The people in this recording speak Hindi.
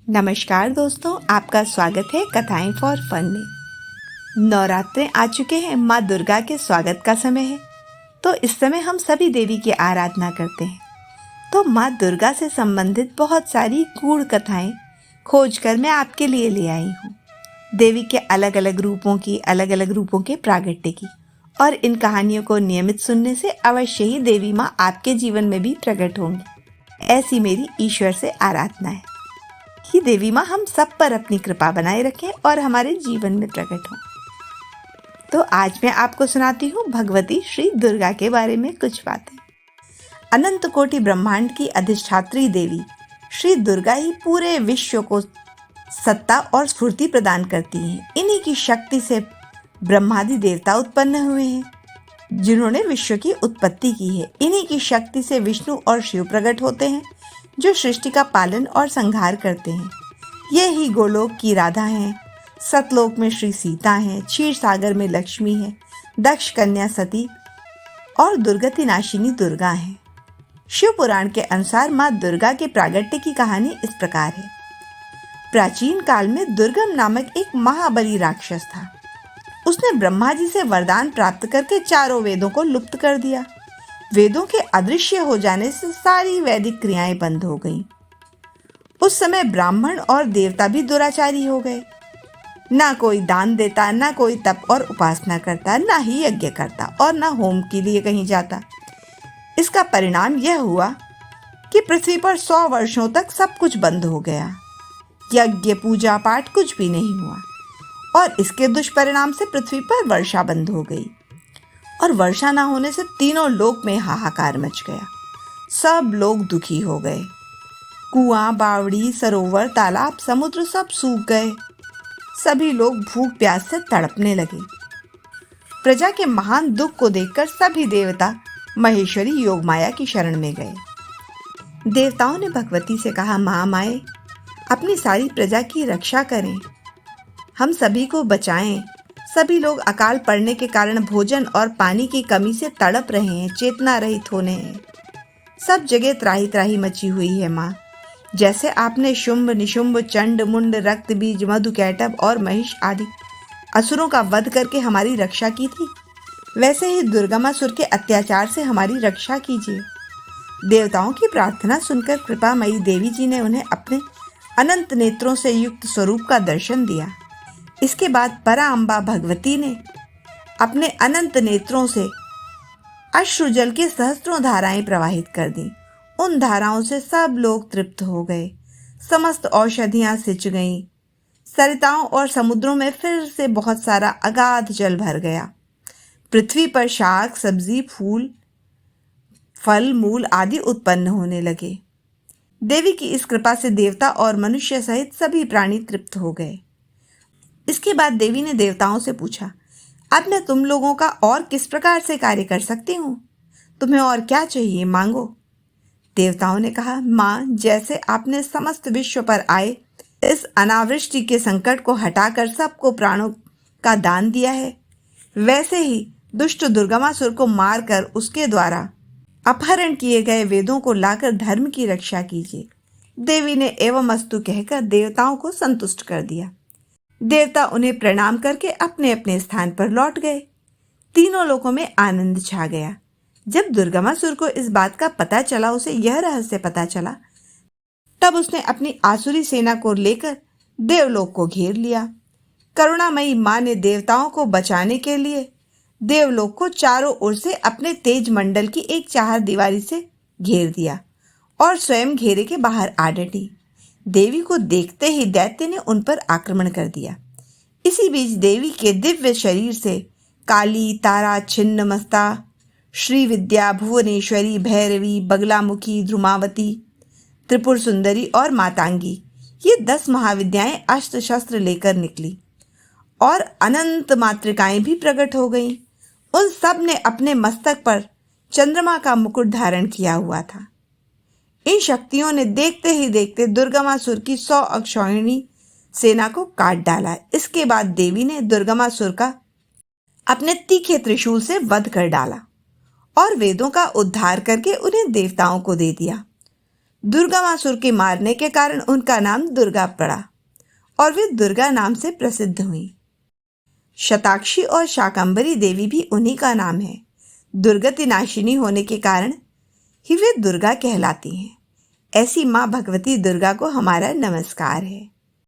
नमस्कार दोस्तों, आपका स्वागत है कथाएं फॉर फन में। नवरात्रे आ चुके हैं, माँ दुर्गा के स्वागत का समय है। तो इस समय हम सभी देवी की आराधना करते हैं। तो माँ दुर्गा से संबंधित बहुत सारी गूढ़ कथाएं खोजकर मैं आपके लिए ले आई हूँ। देवी के अलग अलग रूपों के प्रागट्य की, और इन कहानियों को नियमित सुनने से अवश्य ही देवी माँ आपके जीवन में भी प्रकट होंगी। ऐसी मेरी ईश्वर से आराधना है कि देवी माँ हम सब पर अपनी कृपा बनाए रखें और हमारे जीवन में प्रकट हों। तो आज मैं आपको सुनाती हूँ भगवती श्री दुर्गा के बारे में कुछ बातें। अनंत कोटि ब्रह्मांड की अधिष्ठात्री देवी श्री दुर्गा ही पूरे विश्व को सत्ता और स्फूर्ति प्रदान करती हैं। इन्हीं की शक्ति से ब्रह्मादि देवता उत्पन्न हुए हैं, जिन्होंने विश्व की उत्पत्ति की है। इन्हीं की शक्ति से विष्णु और शिव प्रकट होते हैं, जो सृष्टि का पालन और संहार करते हैं। ये ही गोलोक की राधा हैं, सतलोक में श्री सीता हैं, क्षीर सागर में लक्ष्मी है, दक्ष कन्या सती और दुर्गति नाशिनी दुर्गा हैं। शिव पुराण के अनुसार माँ दुर्गा के प्रागट्य की कहानी इस प्रकार है। प्राचीन काल में दुर्गम नामक एक महाबली राक्षस था। उसने ब्रह्मा जी से वरदान प्राप्त करके चारों वेदों को लुप्त कर दिया। वेदों के अदृश्य हो जाने से सारी वैदिक क्रियाएं बंद हो गईं। उस समय ब्राह्मण और देवता भी दुराचारी हो गए। ना कोई दान देता, ना कोई तप और उपासना करता, ना ही यज्ञ करता और ना होम के लिए कहीं जाता। इसका परिणाम यह हुआ कि पृथ्वी पर 100 वर्षों तक सब कुछ बंद हो गया। यज्ञ पूजा पाठ कुछ भी नहीं हुआ, और इसके दुष्परिणाम से पृथ्वी पर वर्षा बंद हो गई, और वर्षा न होने से तीनों लोक में हाहाकार मच गया। सब लोग दुखी हो गए। कुआं, बावड़ी, सरोवर, तालाब, समुद्र सब सूख गए। सभी लोग भूख प्यास से तड़पने लगे। प्रजा के महान दुख को देखकर सभी देवता महेश्वरी योगमाया की शरण में गए। देवताओं ने भगवती से कहा, महामाए, अपनी सारी प्रजा की रक्षा करें, हम सभी को बचाएं। सभी लोग अकाल पड़ने के कारण भोजन और पानी की कमी से तड़प रहे हैं, चेतना रहित होने हैं। सब जगह त्राही त्राही मची हुई है माँ। जैसे आपने शुंभ, निशुंभ, चंड, मुंड, रक्त बीज, मधुकैटभ और महिष आदि असुरों का वध करके हमारी रक्षा की थी, वैसे ही दुर्गमासुर के अत्याचार से हमारी रक्षा कीजिए। देवताओं की प्रार्थना सुनकर कृपामयी देवी जी ने उन्हें अपने अनंत नेत्रों से युक्त स्वरूप का दर्शन दिया। इसके बाद पराअंबा भगवती ने अपने अनंत नेत्रों से अश्रुजल की सहस्त्रों धाराएं प्रवाहित कर दी। उन धाराओं से सब लोग तृप्त हो गए। समस्त औषधियां सिंच गईं। सरिताओं और समुद्रों में फिर से बहुत सारा अगाध जल भर गया। पृथ्वी पर शाक, सब्जी, फूल, फल, मूल आदि उत्पन्न होने लगे। देवी की इस कृपा से देवता और मनुष्य सहित सभी प्राणी तृप्त हो गए। इसके बाद देवी ने देवताओं से पूछा, अब मैं तुम लोगों का और किस प्रकार से कार्य कर सकती हूँ? तुम्हें और क्या चाहिए, मांगो। देवताओं ने कहा, माँ, जैसे आपने समस्त विश्व पर आए इस अनावृष्टि के संकट को हटाकर सबको प्राणों का दान दिया है, वैसे ही दुष्ट दुर्गमासुर को मारकर उसके द्वारा अपहरण किए गए वेदों को लाकर धर्म की रक्षा कीजिए। देवी ने एवं अस्तु कहकर देवताओं को संतुष्ट कर दिया। देवता उन्हें प्रणाम करके अपने अपने स्थान पर लौट गए। तीनों लोकों में आनंद छा गया। जब दुर्गमासुर को इस बात का पता चला, उसे यह रहस्य पता चला, तब उसने अपनी आसुरी सेना को लेकर देवलोक को घेर लिया। करुणामयी माँ ने देवताओं को बचाने के लिए देवलोक को चारों ओर से अपने तेज मंडल की एक चारदीवारी से घेर दिया और स्वयं घेरे के बाहर आ डटी। देवी को देखते ही दैत्य ने उन पर आक्रमण कर दिया। इसी बीच देवी के दिव्य शरीर से काली, तारा, छिन्नमस्ता, श्रीविद्या, भुवनेश्वरी, भैरवी, बगलामुखी, ध्रुमावती, त्रिपुर सुंदरी और मातांगी, ये 10 महाविद्याएं अस्त्र शस्त्र लेकर निकली, और अनंत मातृकाएं भी प्रकट हो गईं। उन सब ने अपने मस्तक पर चंद्रमा का मुकुट धारण किया हुआ था। इन शक्तियों ने देखते ही देखते दुर्गमासुर की 100 अक्षौहिणी सेना को काट डाला। इसके बाद देवी ने दुर्गमासुर का अपने तीखे त्रिशूल से वध कर डाला और वेदों का उद्धार करके उन्हें देवताओं को दे दिया। दुर्गामासुर के मारने के कारण उनका नाम दुर्गा पड़ा और वे दुर्गा नाम से प्रसिद्ध हुई। शताक्षी और शाकंभरी देवी भी उन्हीं का नाम है। दुर्गति नाशिनी होने के कारण ही वे दुर्गा कहलाती हैं। ऐसी माँ भगवती दुर्गा को हमारा नमस्कार है।